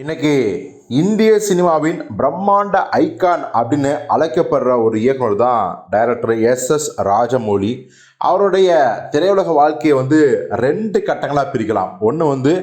இன்னைக்கு இந்திய சினிமாவின் பிரம்மாண்ட ஐகான் அப்படின்னு அழைக்கப்படுற ஒரு இயக்குனர் தான் டைரக்டர் எஸ் ராஜமௌலி. அவருடைய திரையுலக வாழ்க்கையை ரெண்டு கட்டங்களாக பிரிக்கலாம். ஒன்று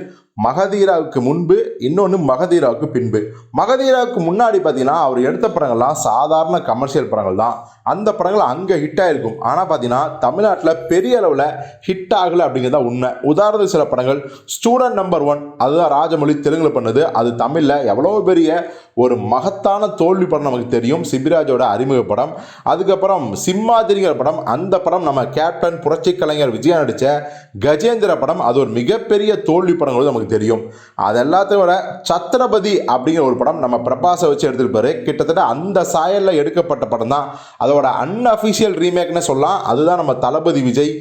மகதீராவுக்கு முன்பு, இன்னொன்று மகதீராவுக்கு பின்பு. மகதீராவுக்கு முன்னாடி பார்த்தீங்கன்னா அவர் எடுத்த படங்கள்லாம் சாதாரண கமர்ஷியல் படங்கள் தான். அந்த படங்கள் அங்கே ஹிட் ஆகிருக்கும். ஆனால் பார்த்தீங்கன்னா தமிழ்நாட்டில் பெரிய அளவில் ஹிட் ஆகலை அப்படிங்கிறத உண்மை. உதாரணத்துக்கு சில படங்கள் ஸ்டூடெண்ட் நம்பர் 1 அதுதான் ராஜமௌலி தெலுங்கில் பண்ணது. அது தமிழில் எவ்வளோ பெரிய ஒரு மகத்தான தோல்வி படம் நமக்கு தெரியும், சிபிராஜோட அறிமுக படம். அதுக்கப்புறம் சிம்மாதிரிங்கிற படம், அந்த படம் நம்ம கேப்டன் புரட்சி கலைஞர் விஜயா நடித்த கஜேந்திர படம். அது ஒரு மிகப்பெரிய தோல்வி படங்கள் நமக்கு தெரியும். அது எல்லாத்தையும் விட சத்ரபதி அப்படிங்கிற ஒரு படம் நம்ம பிரபாஸை வச்சு எடுத்திருப்பாரு. கிட்டத்தட்ட அந்த சாயலில் எடுக்கப்பட்ட படம் தான். அதோட அன்அஃபிஷியல் ரீமேக்னு சொல்லலாம். அதுதான் நம்ம தளபதி விஜய்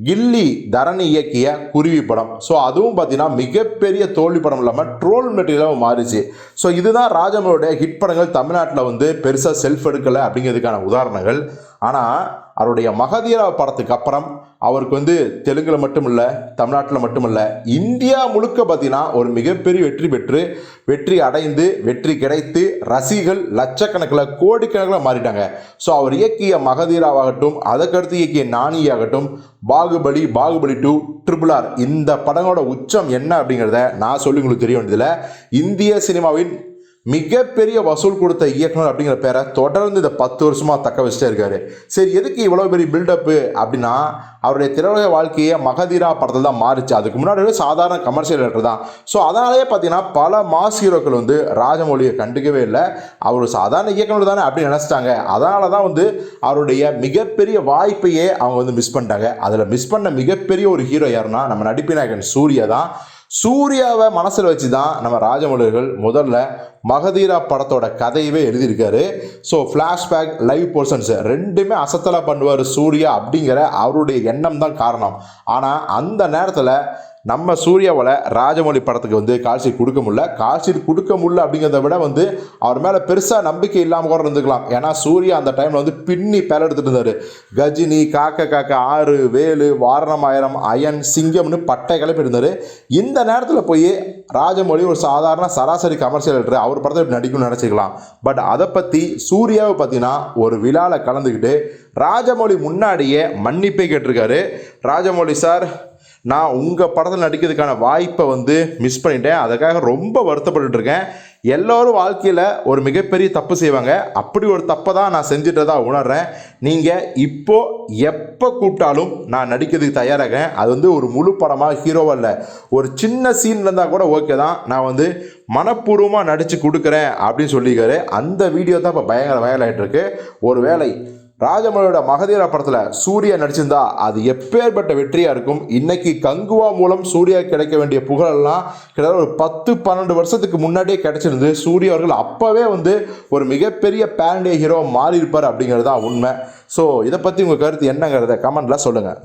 கில்லி தரணி இயக்கிய குருவி படம். ஸோ அதுவும் பார்த்தீங்கன்னா மிகப்பெரிய தோல்வி படம் இல்லாமல் ட்ரோல் மெட்டீரியலாக மாறிச்சு. ஸோ இதுதான் ராஜமௌலியோட ஹிட் படங்கள் தமிழ்நாட்டில் பெருசாக செல்ஃப் எடுக்கலை அப்படிங்கிறதுக்கான உதாரணங்கள். ஆனால் அவருடைய மகதீரா படத்துக்கு அப்புறம் அவருக்கு தெலுங்கில் மட்டும் இல்லை, தமிழ்நாட்டில் மட்டும் இல்லை, இந்தியா முழுக்க பார்த்தீங்கன்னா ஒரு மிகப்பெரிய வெற்றி பெற்று வெற்றி அடைந்து வெற்றி கிடைத்து ரசிகர்கள் லட்சக்கணக்கில் கோடிக்கணக்கில் மாறிட்டாங்க. ஸோ அவர் இயக்கிய மகதீராவாகட்டும், அதற்கடுத்து இயக்கிய நானி ஆகட்டும், பாகுபலி 2, RRR இந்த படங்களோட உச்சம் என்ன அப்படிங்கிறத நான் சொல்லி உங்களுக்கு தெரிய வேண்டியதில்லை. இந்திய சினிமாவின் மிகப்பெரிய வசூல் கொடுத்த இயக்குனர் அப்படிங்கிற பேரை தொடர்ந்து இந்த 10 வருஷமாக தக்க வச்சுட்டே இருக்காரு. சரி, எதுக்கு இவ்வளோ பெரிய பில்டப்பு அப்படின்னா அவருடைய திரையுலக வாழ்க்கையை மகதீரா படத்தில் தான் மாறிச்சு. அதுக்கு முன்னாடி சாதாரண கமர்ஷியல் டேரக்டர் தான். ஸோ அதனாலேயே பார்த்தீங்கன்னா பல மாஸ் ஹீரோக்கள் ராஜமௌலியை கண்டுக்கவே இல்லை. அவர் சாதாரண இயக்குனர் தானே அப்படின்னு நினச்சிட்டாங்க. அதனால தான் அவருடைய மிகப்பெரிய வாய்ப்பையே அவங்க மிஸ் பண்ணிட்டாங்க. அதில் மிஸ் பண்ண மிகப்பெரிய ஒரு ஹீரோ யாருன்னா நம்ம நடிப்பு நாயகன் சூர்யா தான். சூர்யாவை மனசில் வச்சு தான் நம்ம ராஜமௌலிகள் முதல்ல மகதீரா படத்தோட கதையவே எழுதியிருக்காரு. ஸோ ஃப்ளாஷ்பேக், லைவ் போர்ஷன்ஸ் ரெண்டுமே அசத்தலாக பண்ணுவார் சூர்யா அப்படிங்கிற அவருடைய எண்ணம் தான் காரணம். ஆனால் அந்த நேரத்தில் நம்ம சூர்யாவில் ராஜமௌலி படத்துக்கு கால்ஷீட் கொடுக்க முடியல. கால்ஷீட் கொடுக்க முடியல அப்படிங்கிறத விட அவர் மேலே பெருசாக நம்பிக்கை இல்லாமல் கூட இருந்துக்கலாம். ஏன்னா சூர்யா அந்த டைமில் பின்னி பேர் எடுத்துகிட்டு இருந்தார். கஜினி, காக்க 6, வேலு, வாரணமாயிரம், அயன், சிங்கம்னு பட்டை கிளப்பி இருந்தார். இந்த நேரத்தில் போய் ராஜமௌலி ஒரு சாதாரண சராசரி கமர்ஷியல் டேரக்டர், அவர் படத்தை நடிக்கணும்னு நினச்சிக்கலாம். பட் அதை பற்றி சூர்யாவை பார்த்தீங்கன்னா ஒரு விழாவில் கலந்துக்கிட்டு ராஜமௌலி முன்னாடியே மன்னிப்பை கேட்டிருக்காரு. ராஜமௌலி சார், நான் உங்கள் படத்தில் நடிக்கிறதுக்கான வாய்ப்பை மிஸ் பண்ணிட்டேன். அதுக்காக ரொம்ப வருத்தப்பட்டுருக்கேன். எல்லோரும் வாழ்க்கையில் ஒரு மிகப்பெரிய தப்பு செய்வாங்க. அப்படி ஒரு தப்பை தான் நான் செஞ்சுட்டதா உணர்றேன். நீங்கள் எப்போ கூப்பிட்டாலும் நான் நடிக்கிறதுக்கு தயாராகிறேன். அது ஒரு முழு படமாக ஹீரோவாக இல்லை, ஒரு சின்ன சீன் இருந்தால் கூட ஓகே தான், நான் மனப்பூர்வமாக நடித்து கொடுக்குறேன் அப்படின்னு சொல்லியிருக்காரு. அந்த வீடியோ தான் இப்போ பயங்கர வைரல் ஆகிட்டு இருக்கு. ஒரு வேளை ராஜமௌலியோட மகதீரா படத்தில் சூர்யா நடிச்சிருந்தா அது எப்பேற்பட்ட வெற்றியாக இருக்கும். இன்னைக்கு கங்குவா மூலம் சூர்யா கிடைக்க வேண்டிய புகழெல்லாம் கிட்டத்தட்ட ஒரு 10-12 வருஷத்துக்கு முன்னாடியே கிடைச்சிருந்து சூர்யா அவர்கள் அப்போவே ஒரு மிகப்பெரிய பேன் இண்டியா ஹீரோ மாறி இருப்பார் அப்படிங்கிறது தான் உண்மை. ஸோ இதை பற்றி உங்கள் கருத்து என்னங்கிறத கமெண்ட்டில் சொல்லுங்கள்.